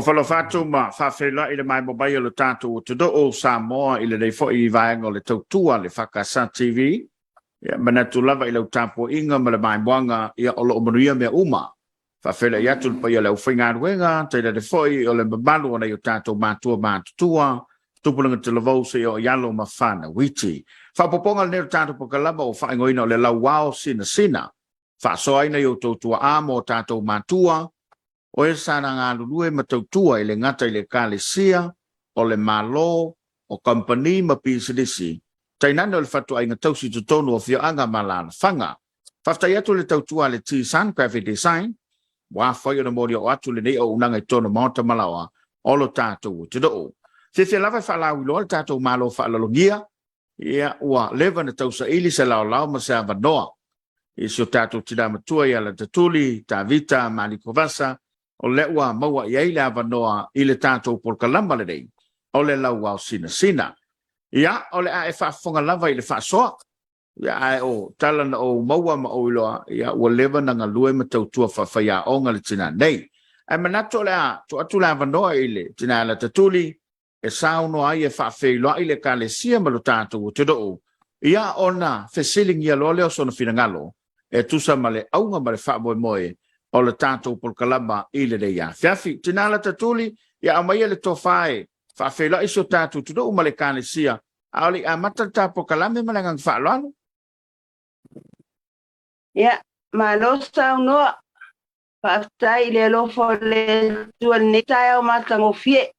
whalo whātu ma whawhela i le mai mobai o le tātou o te do o Samoa i le nei fo i vaenga o le tautua le whakasa TV. Ia manatu lava i lau tāpua inga ma le mai moanga ia o lo manuia mea uma. Whawhela i atu pa ia lau whainga ruenga, teira le foi o le mabalu o nei o tātou mātua mātutua, tupulanga te lavau se o ialo ma whana, witi. Whapoponga le nero tātou pakalama o whaingoina o le lau wao sina sina. Whasoa ina i o tautua amo o tātou mātua, o e sana ngā lulue matautua i le ngata i le kālesia, o le malo, o company ma pisilisi. Tainana o le whatua i ngā tausi tutonu o whioanga malana whanga. Whaftai atu le tautua le T-San Graphic Design, wa whai o na mori o atu le nei o unanga i tono maota malawa, o lo tātou te doo. Se lava whalau ilo le tātou malo whaalalongia, ia ua lewa na tausa ili se lao lao ma se avanoa. I si o tātou tina matua i ala tatuli, tā vita, maliko vasa, o le ua maua i eile avanoa i le tātou polkalamba le rei, o le lau au sina sina. Ia, o le a e whaafonga lava i le whaasoa, ia a o talana o maua ma o iloa, ia ua lewa na ngā lue ma tautua whawhaia o ngā le tina nei. E manato le a, tu atu le avanoa i le tina ala tatuli, e sauno ai e whaafeiloa i le ka le sia ma lo tātou o te doo. Ia ona fesiling ia loa leo sona finangalo, e tusa ma le aunga ma le whaamoe moe, o le tātou polkalama i le reia. Fiafi, tinala tatuli, ia amaia le tofai, whaafeila iso tātou tudo uma le kānesia, a oli a matata polkalame malangang whaaloalo. Ia, ma lo sau noa, whaaftai le lofo le tuan netai au matango fie,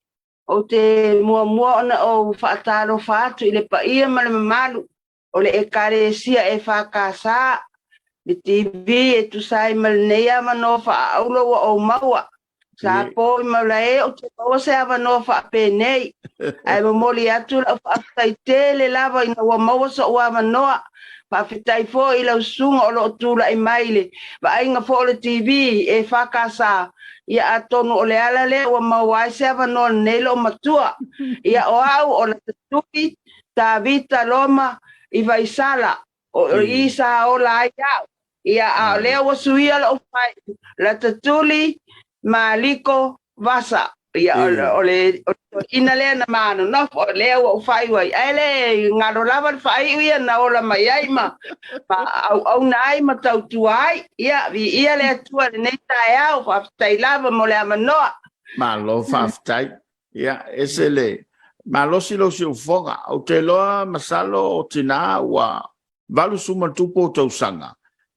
o te mua ona o whaataro whaatu i le paia ma le mamalu, o le e kānesia e whakasa, le TV e tu sai mal neia manofa aulo o maua sa po malae o te o se ava nofa pe nei ai mo moli atu fa taitele lava ina wa maua so wa manoa fa fitai fo ila usunga o lo tula i maile va inga fo le TV e fa casa ia atonu o le ala le wa maua se ava no nelo matua ia o au o le tupi ta vita loma i vai sala o isa o la ia ia a leo suia lo fai la tatuli maliko vasa ia ole ina le na mano no leo fai wai ele ngalo lava fai ia na ola mai ai ma pa au nai ma tau tuai ia vi ia le tua nei tai au fa tai lava mo le manoa ma lo fa tai ia esele ma lo si fonga o te loa masalo o tina wa valu suma tupo tau sanga.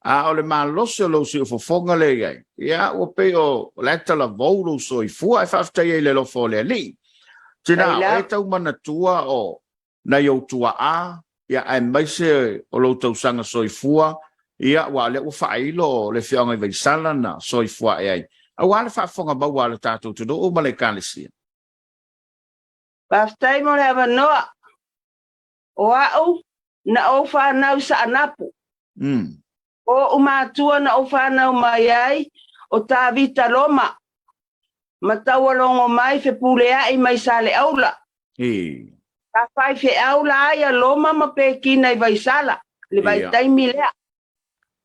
A ole malose lo si fofonga le ai. Ia o pe o leta la volo so I fu ai faftai le lo fo le li. Tina e tau manatua o na yo tua a ia ai mai se o lo tau sanga so I fua ia wa le o failo le fianga I sala na so I fua ai. A wa le fafonga ba wa le tatu tu do o male kalisi. Faftai mo le vanoa. O au na o fa na sa anapu. O umatua na ofana mai ai o ta vita loma matawalongo mai fe pulea I mai sale aula ta fai fe aula ai loma ma pekina I vai sala le vai tai milea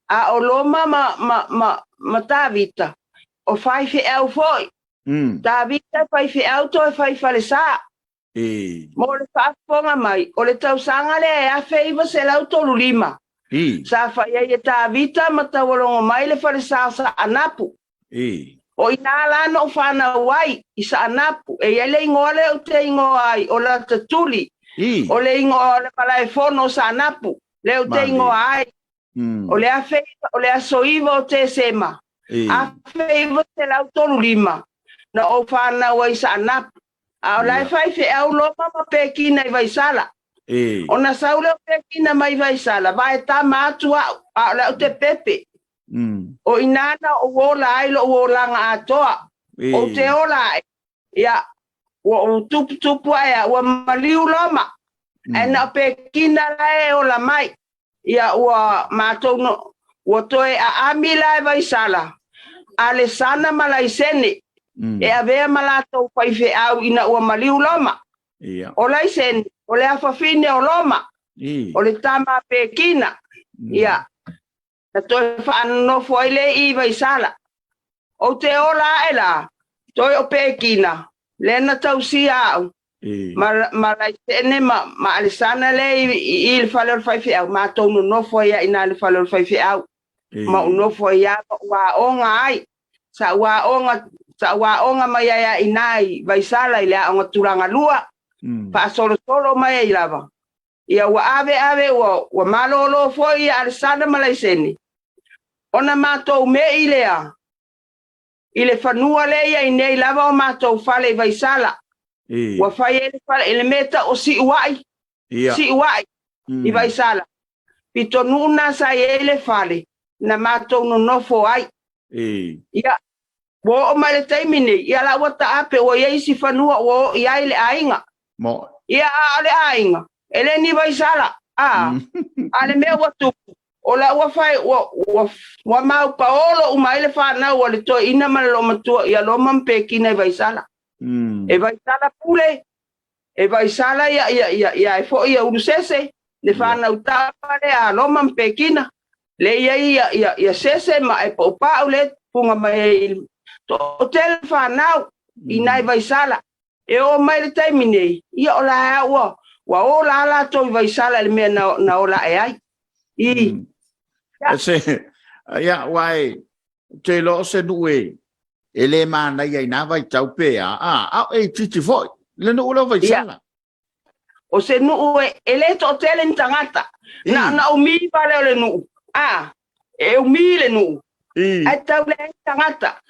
a o loma ma ta vita o fai fe au foi ta vita fai fe auto e fai falesa mo le fa fonga mai o le tau sanga le a feiva se l'auto lulima sa fa ia ta vita matawalongo mai le falesa sa anapu o inala no fana wai isa anapu e ele ngole o te ai o la tatuli o le ngole pala e fono sa anapu le o te ai o le afe o le asoiva o te sema afe te l'autolima na o fana wai sa anapu a la fai fe au lo ma pekina I vai sala ona saule pekina mai vai sala vai ta matua a la te pepe o inana o wola ai lo wola nga atoa o te ola ia o tupu ai o maliu loma ana pekina lai ola mai ia o mato no o toe a amila vai sala ale sana malai sene e ave malato fai fe au ina o maliu loma o lai sene o le afafine o loma o le tama pekina ia na toi whaano foi le I vai sala o te ola ela toi o pekina le na tau sia au ma lai tene ma alisana le i le fale fai fi au ma tau no fo ia ina le fale fai fi au ma no fo ia wa onga ai sa wa onga mai ia inai vai sala ile o turanga lua pa solo mai lava ia wa ave wa malolo fo ia alisana ma lai seni ona ma tau me ilea ile fanua le ia inei lava o ma tau fale vai sala wa fai ele meta o si uai i vai sala pito nuna sa ele fale na mato no nofo ai ia wo o male taimine ia la wata ape o ia isi fanua o ia ile ainga mo ia ale ainga ele ni vai sala ale me watu o la wa fai wa mau paolo o mai le fa na o le to ina malo matua ia lo mampe kina vai sala e vai sala pule e vai sala ia e fo ia urusese le fa na utapa le a lo mampe kina le ia sese ma e pa le punga mai to hotel fa na ina vai sala e o mai le taimine ia o la wa o la to vai sala le me na o la e ai se ya wai te lo se duwe ele mana ia na vai tau pe e titi foi le no lo vai sala o se nu ele to tele tangata na o mi vale le nu e o mi le nu ai tau le tangata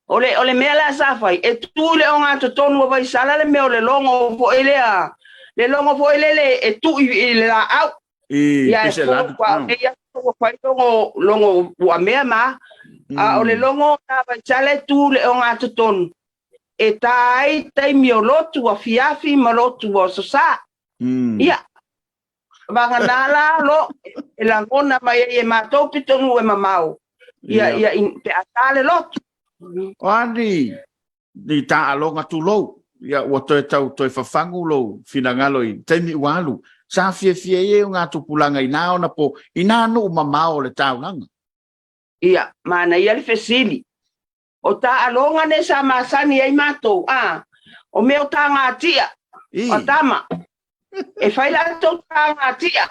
ole me la sa fai e tu le onga to tonu vai sala le me le longo fo ele e tu ile la au ia se la ia to fai longo wa me ma ole longo na vai sala tu le onga to tonu e tai miolotu a fiafi malotu o sosa ia vanganala lo e langona mai e matou pitonu e mamau ia in pe atale lot Andi di ta alonga tu lo ia o to to fafangu lo finangalo i temi walu sa fie e nga tu pulanga ina ona po ina no mamau le taunanga ia mana ia le fesili o ta alonga ne sa masani ai matou o meu tanga tia o tama e fai la to tanga tia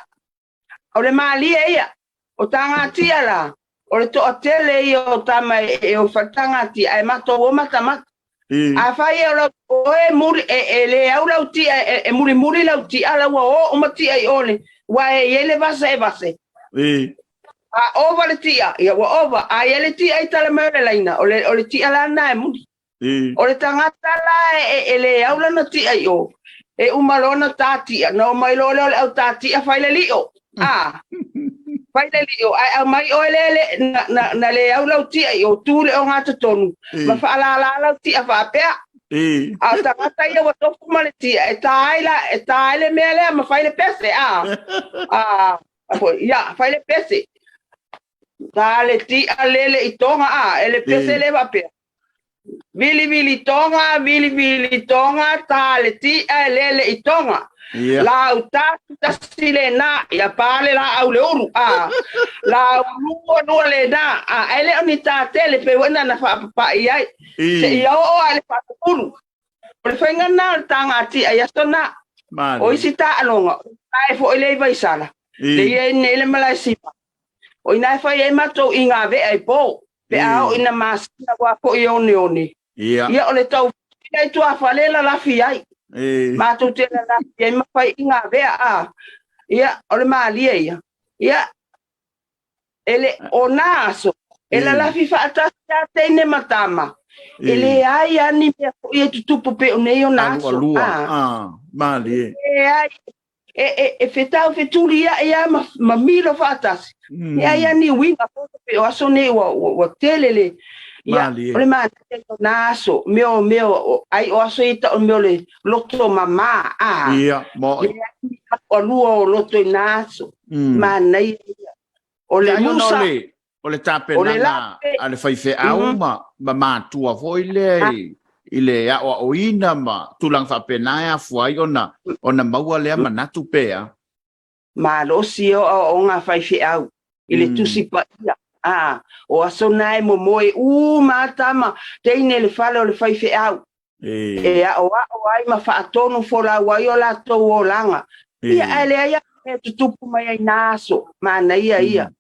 o le mali ia o tanga tia la o le to tele o tama e o fatanga tia ai matou o matama a fai o e muri e le au la tia e muri la tia la o mati ai ole wa e ele vase over le tia ia wa over a ele tia i tala mai laina o le tia la na mu o le tangata la ele aula na tia io e umalona tati no mai lo au tati a fai le lio fai le lio ai mai o ele na le aula tia io tu le o ngata tonu ma fa la tia fa pe a tangata ia wa to kuma le tia e tai le mele ma fai le pese ia fai le pese dale ti alele itonga ele pese le va pe vili tonga dale ti alele itonga la uta silena ya pale la au le uru la no le na ele oni ta tele pe wana na fa ia se ia o ale fa uru le fenga na tanga ti ya sona o isita alonga ai fo ele vai sala le ne le malasi o ina fai e matou inga ve ai po pe ao ina masina wa ko ioni ia ole tau ai tu afalela la fi ai matou te la fi ma fai inga ve ia ole mali ia ele onaso ele la fi fa ta tene matama ele ai ani me ko ia tutu pe o nei onaso mali e fetau fetulia ia ma milo fatas ia ni winga o aso ne o telele ia ole ma naso meu ai o aso ita o meu le loto mama ia mo o luo loto naso ma nei o le musa o le tapena ale fai fe au ma tua foi le ile ya o ina ma tulang fa pena ya fuai ona maua le manatu pea ma lo sio o nga fai fi au ile tusi pa ia o aso nai mo moe matama teine le fale o le fai fe au e a o ai ma fa atonu fola wai o la to o langa ia ele ia e tutupu mai ai naso mana ia ia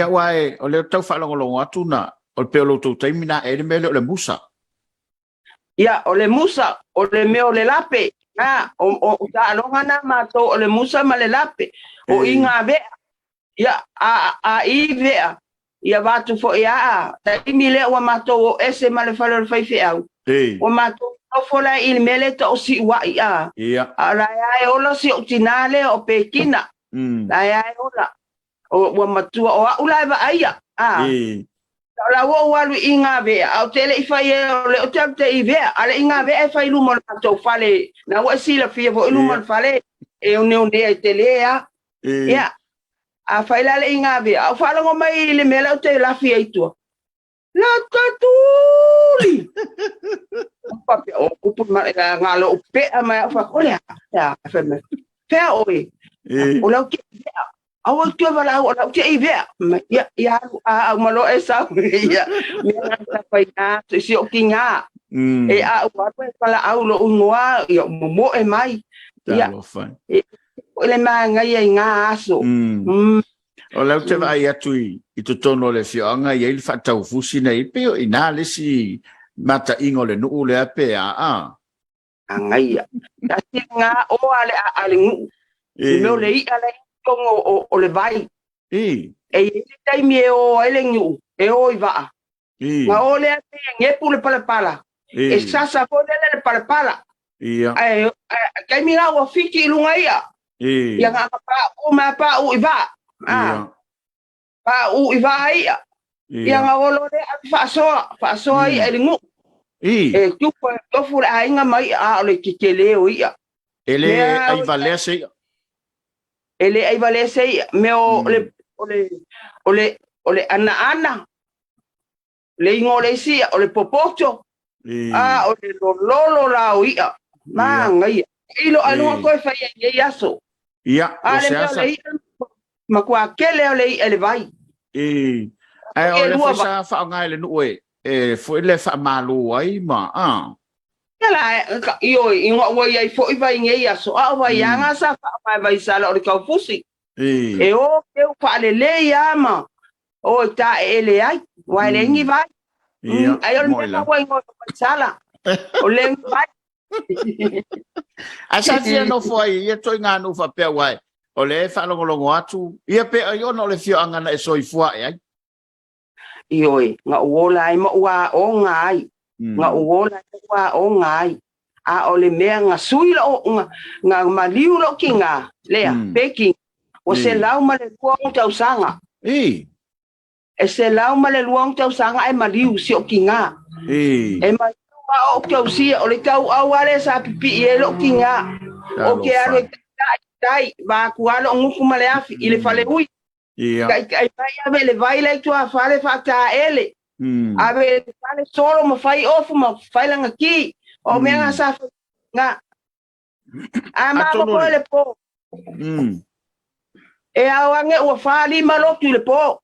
wai o le tau fa longo atu na o pe lo to taimina e le mele o le musa ia o le musa o le me o le lape o ta longa na ma to o le musa ma le lape o inga ve ia a i vea ia watu fo ia ta imile wa mato o ese male falo fai fe au o mato o fola il mele to si wa ia ala ia o lo si otinale o pekina la ia o wa matua o ula va ia la wo walu inga vea au tele i fai o le o te i vea ale inga vea fai lu mo mato fale na wa si la fia vo lu mo fale e o ne tele ia a faila le inga ve a fala ngo mai le mela o te la fia itu la tatuli papi o kupu ma ngalo pe ma fa ole ya fa me fe oi o la ke a o ke vala o la ke i ve ya a malo esa ya me na fa ina si o kinga e a wa pala au lo unwa yo mo e mai ya le manga ia nga aso o lau te vai atu i to tono le fionga i le fatau fusi nei pe o ina le si mata ingo le nuu le ape anga ia ta tinga o ale ngu me le i ale kongo o le vai e tai mi o ele ngu e o i va nga o le ape nge pu le pala e sasa ko le pala ia kai mi la o fiki lunga ia ia nga pa u i va pa u i va ia ia nga olo le fa so ia le ngu e tu ko fu ai nga mai a le kikele o ia ele ai valese ai valese me o le ana le ngo le si o le popoto o le lolo la o ia ma nga ia ilo anu ko fa ia so ia o se asa ma kwa kele o le vai ai o le fa fa nga le no fo le fa malu ai ma ela io ingo wo ia fo i vai nge ia so a vai anga sa fa vai sala o ka fusi e o ke fa le ia ma o ta ele ai wa le ngi vai ai o me wa ingo sala o le vai asa tia no foi ia toi nga no fa pe wai o le fa longo atu ia pe ai no le fio anga na so i fua ai ioi nga uola ai mo wa o ngai nga uola wa o ngai a o le mea nga sui lo nga maliu lo kinga lea peki o se lau ma le luong tau sanga e se lau ma le luong tau sanga e maliu si o kinga e ma o tau si o le tau awale sa pipi e lo kinga o ke alo tai va kualo nguku male afi ile fale ui kai vai le vai le tua fale fata ele ave fale solo ma fai ofu ma fai langa ki o me nga sa nga ama ko le po e awange o fali ma lo tu le po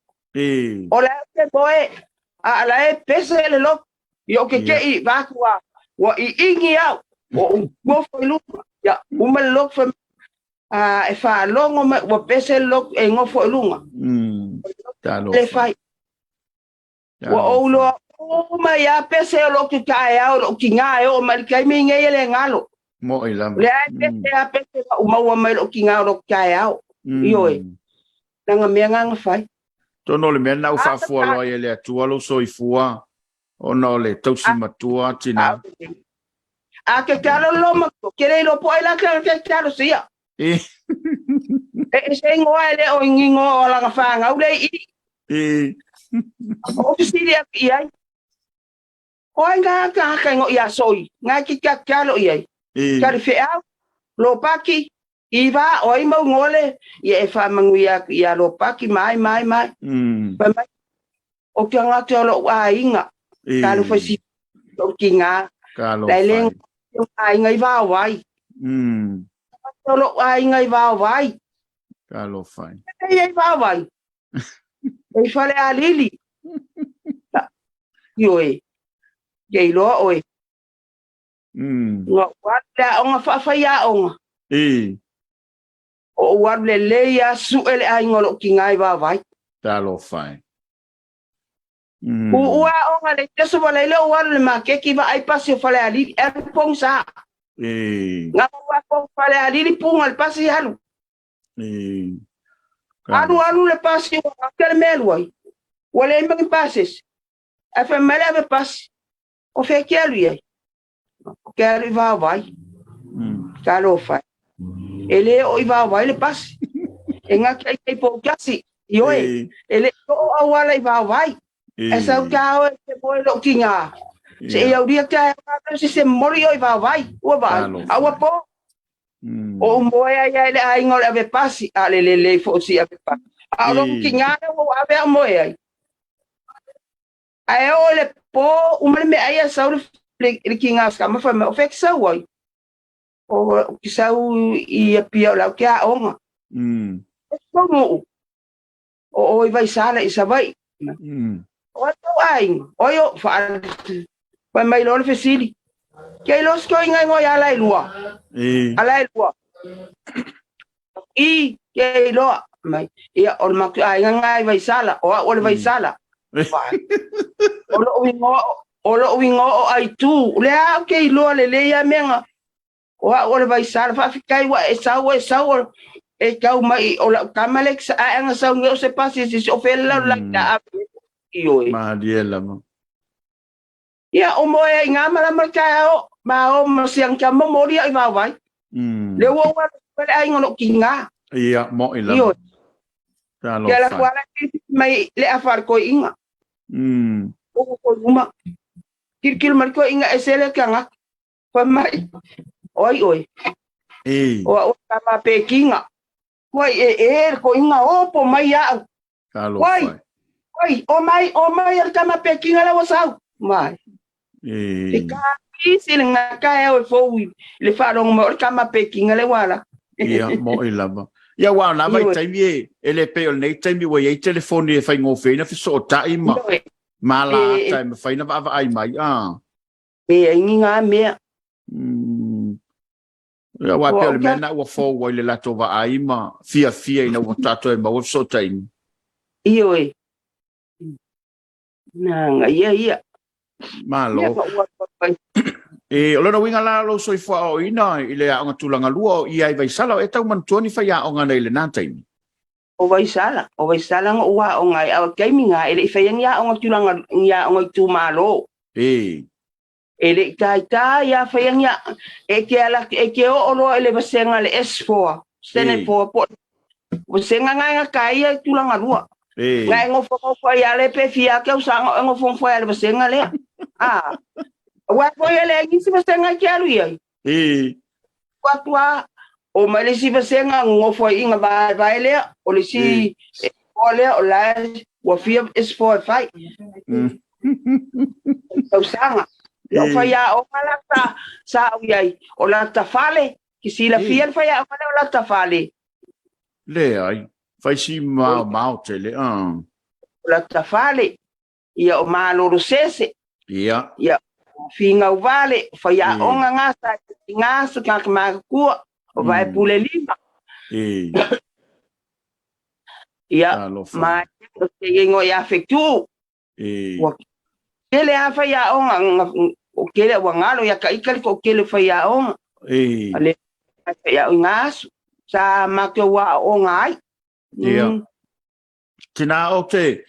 o la te boe a la e pese le lo yo ke i va kwa wa i ingi au o go fo lu ya uma lo fa e fa longo ma wa pese lo e ngofo lunga le fai wa o lo o ma ya pese lo ki ka ya o ki nga e o ma kai mi nge le ngalo mo i lam le pese ya pese o ma wa ma lo ki nga lo ka ya o yo e nga me nga fai to no le mena u fa fu lo ye le tu lo so i fua o no le tausi matua tina a ke kalo lo ma ke le lo po ila ke kalo sia e se ngoa le o ngingo o la fa nga u le i o si dia ia o nga ka ngo ia soi nga ki ka kalo ia ka ri fe au lo paki iva o i mo ngole ia e fa mangu ia lo paki mai o ke nga te lo wa inga ka lo fa si o kinga la le ai ngai va vai lo ai ngai va vai ka lo fai ai va vai E fale alili. Yoi. Ye lo oi. Ngo wala onga fa ya onga. O wale le ya su ele ai ngolo kingai va vai. Talo fai. Ua onga le teso wale le wale ma ke ki va ai pasi fale alili e pong sa. Nga wa pong fale alili pung al pasi halu. Alu le pasi o kel melwai. Wale mbang pasis. Afa mala be pasi. O fe kelu ye. Kelu va vai. Talo fai. Ele o iba vai le pasi. Enga kai po kasi. Yoe. Ele o awala iba vai. Esa ka o se boy lo kinga. Se eu dia ka se mori o iba vai. O vai. Awa po. O moya ya ele ai ngol ave pasi. Ale le fo si ave pasi. Alo kinga o ave moya. Ai o le po o me ai sa o le kinga ska ma fa me o feksa wai. O kisau I pia la kia onga. O vai sala isa vai. O to ai. O yo fa pa mai lo fesili. Ke los ko inga ngo ya lai lua. Alai lua. I ke lo mai. Ia o ma ai nga vai sala. O vai sala. O lo wingo o ai tu. Le a ke lo le ya menga. O le vai sala fa fikai wa e sa e kau mai o la kamalex a nga sa ngeo se pasi si o fela la ka io Ma diela mo. ya o mo e nga mala marka o ma o siang ka mo mori ai va vai le wo wa pe ai ngono kinga Ia mo ila. io Talo ya la fai. kwala mai le afar ko inga o ko uma kirkil mar ko inga esele ka nga pa mai oi o kama pekinga Wai ko inga o po mai ya. Wai o mai al kama pekinga la wasau. Mai. Ika isi nga ka e fo le farong mo kama pekinga le wala. Ia mo ilama. Ia wa na vai taimi ele pe o nei taimi wa ye telefoni e fai ngofe na fiso tai ma. Mala tai ma fai na va ai mai E inga me. Ya wa pe le mena wa fo wa le lato va ai ma fia ina wa tato e ma wa so tai. Io na ia. Malo. Lona winga la lo so fa o ina ile a tulanga lua I ai vai sala e tau man toni fa ya o nga nei le natai. O vai sala nga ua o ngai a kaiminga ele fa ya o tulanga ya o tu malo. Ele ta ya fa ya e ke o lo ele basenga le S4 sene po basenga nga kai ya tulanga lua. Ngai ngo fo ya le pe fia ke usanga ngo fo ya le basenga le. Wa ko ya le ngi si basenga ke alu ya. Kwa o mali si basenga ngo fo inga ba le o le si o le o la wa fia S4 fight. Usanga o faya o malata sa uyai o la tafale ki sila fiel faya o la tafale le ai fai si mau te le o la tafale ia o malo sese ia finga vale faya o ngasa ka ma ku o vai pule lima ia ma te ngo ya fektu Kele a faya o kele wa ngalo ya ka ikali ko kele faya o ale faya o ngas sa make wa o ngai tina o te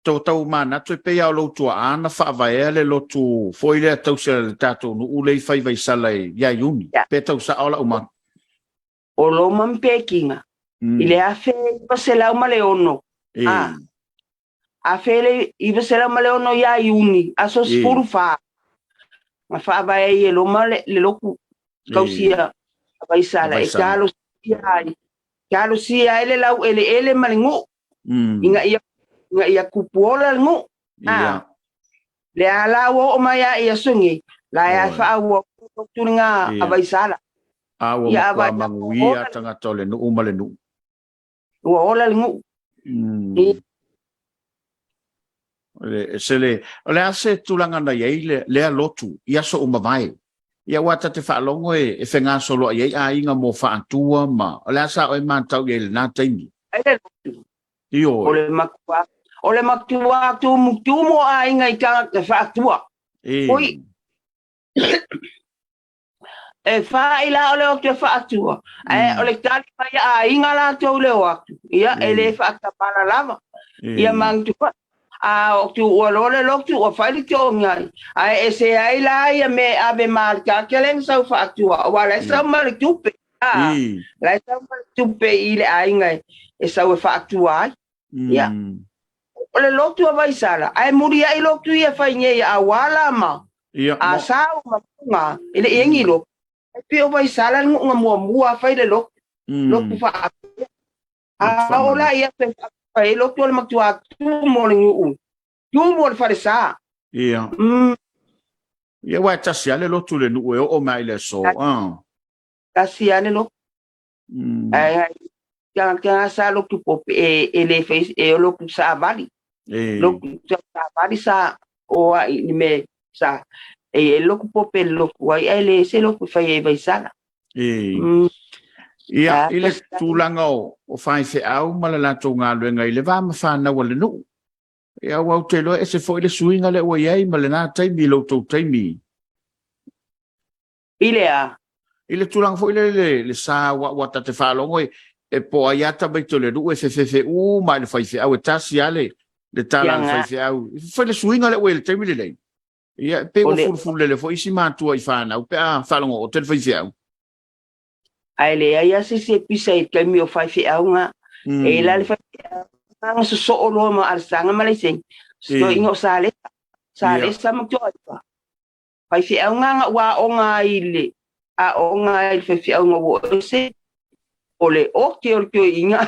tau mana tu pe ya lo tu ana fa va ele lo tu foi le tau se tato no u le fai vai sala ya yuni pe tau sa ola uma o lo man pekinga ile a fe se la uma le ono a fele I vesela male ono ya yuni aso spuru fa ma fa ba e lo male le loku kausia vai sala e kalo sia ele lau ele malingu inga ia kupuola ngu le ala wo maya ia sungi la ya fa wo tuninga vai sala ya va manguia tanga tole no umale no wo ola ngu Sele, o le ase tulanga na yei le lotu, ia so umawai. Ia wata te whaalongo e whenga solo a yei a inga mo whaatua ma. O le asa o e mātau yei le nā taimi. Ele lotu. Io. O le matua tu mo a inga I tanga te whaatua. Oi. E whaila o le o te whaatua. O le tali mai a inga la tau leo atu. Ia ele whaatapana lava. Ia mangtua. O tu ualole lotu o whaili te o ngai. E se ai la ia me ave marika keleng sau whaatua. O wale sau mali tupe. Lai sau mali tupe I le a inga e sau e whaatua ai. Ia. O le lotu a vaisala. Ai muri ai lotu ia whainge ia a wala ma. A sao ma punga. Ele ingi lotu. E pio vaisala ngunga mua whaile lotu. Lotu whaatua. O la ia te whaatua. Lotu ole matua tu mo le ngu. Tu mo le wharesa. Ia. Ia wai tasi ale lotu le nuu e o mai le so. Tasi ale lotu. Kanga sa lotu pope e le face e lotu sa vali. Lotu sa vali sa o I me sa e loku pope loku ai ele se loku fai e vai sala. Ia ile tulanga o fai fe au malala to nga luenga ile va ma fa na wale no. Ia wau te loa e se fo ile suinga le ua iei ma le nā taimi lo tau taimi. Ile a? Ile tulanga fo ile le sa wata te whalongo e po aiata mai to le ru e fe ma le fai fe au e tasi ale le tala le fai fe au. Fo ile suinga le ua ile taimi le lei. Ia pe o fulu le fo isi mātua I whanau pe a whalongo o te fai fe au. Ai le aia se pisa I taimi o fai fe au nga. E la le fai fe au. Ang so lo mo arsanga malaising. So ingo sale sa magjoa. Pai fi au nga wa o nga ile. A o nga ile fi au nga wo se. Ole o ke inga.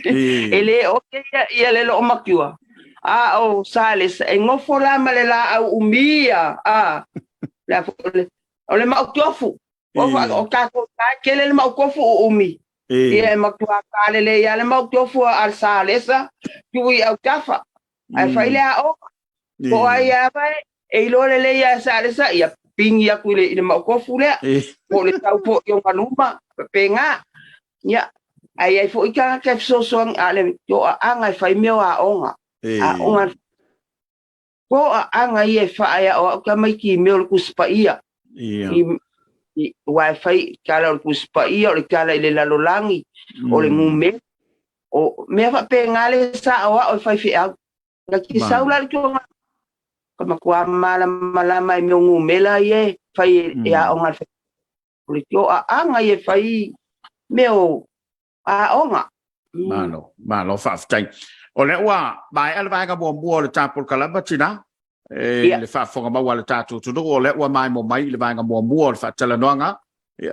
Ele o ke ia le lo makua. A o sale ingo fola malela au umia. La ole ma tofu. O ka kele ma kofu umi. Ia makua kalele ia le mau tofu al salesa tui au tafa ai faile a o ko ai vai e lole le ia salesa ia pingi aku le mau kofu le ko le tau po yo manuma penga ia ai fo ika ke so ale yo anga fai meo a onga ko anga ia fa ia o ka mai ki meo ku spa ia wifi kala ku spa ia o kala ile la lolangi o le ngume o me fa pengale sa o fai fi au na ki saula ki o kama kwa mala mai me ngume la ye fai ya o ngal o le ki o anga ye fai me o a onga malo fa ftai o le wa bai ala vai ka bo le tapol kala batina le fa fonga ma wala tatu tu do le wa mai mo mai le vai ka bo le fa tala noanga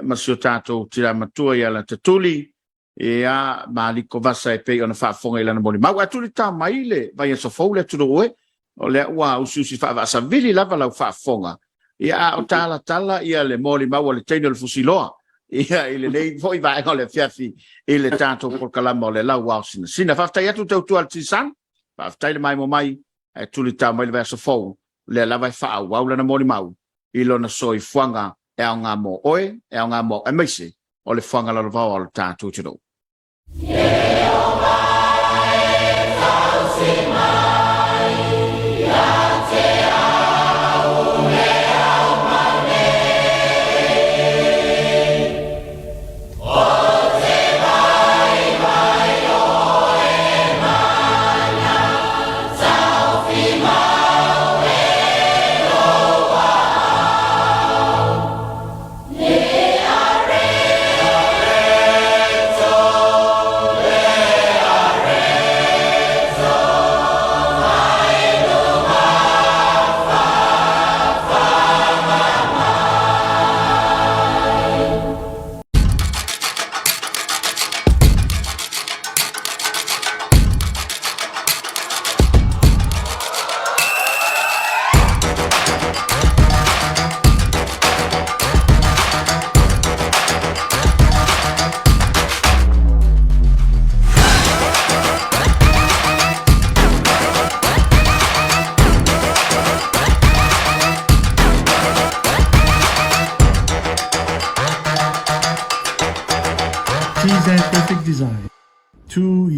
ma sio tatu tira matua ya la tatuli ia maliko vasa e pe ona fa fonga ila na boli ma wa tuli ta mai le vai so fo le tu do o le wa ususi fa va sa vili lava la fa fonga ia o tala ia le moli ma wala teno le fusiloa ia ile nei foi vai con le fiafi ile tanto por calamo le la wa sina fa sta tu tu al tisan fa sta le mai mo mai e tuli ta mai le verso fo le la vai fa wa la na moli mau ilo na soi fuanga e nga mo oe e nga mo e mesi o le fuanga la va o tanto tu do 2